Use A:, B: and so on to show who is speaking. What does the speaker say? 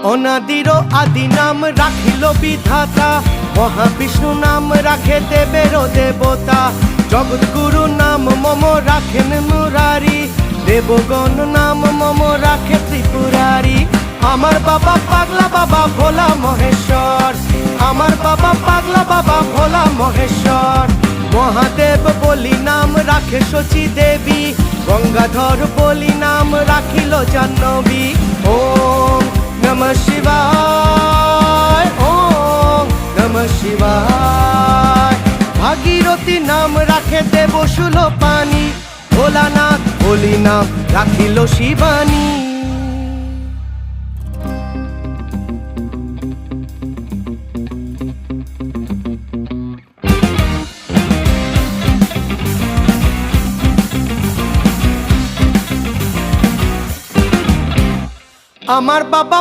A: অনাদির আদি নাম রাখিল বিধাতা, মহাবিষ্ণু নাম রাখে দেবের দেবতা। জগৎগুরু নাম মম রাখেন মুরারি, দেবগণ নাম মম রাখে ত্রিপুরারি। আমার বাবা পাগলা বাবা ভোলা মহেশ্বর, আমার বাবা পাগলা বাবা ভোলা মহেশ্বর। মহাদেব বলি নাম রাখে শচী দেবী, গঙ্গাধর বলি নাম রাখিল জাহ্নবী। ওম নমঃ শিবায়, ওম নমঃ শিবায়। ভাগীরথী নাম রাখে দেব শূলপাণি, ভোলানাথ বলি নাম রাখিল শিবানী। আমার বাবা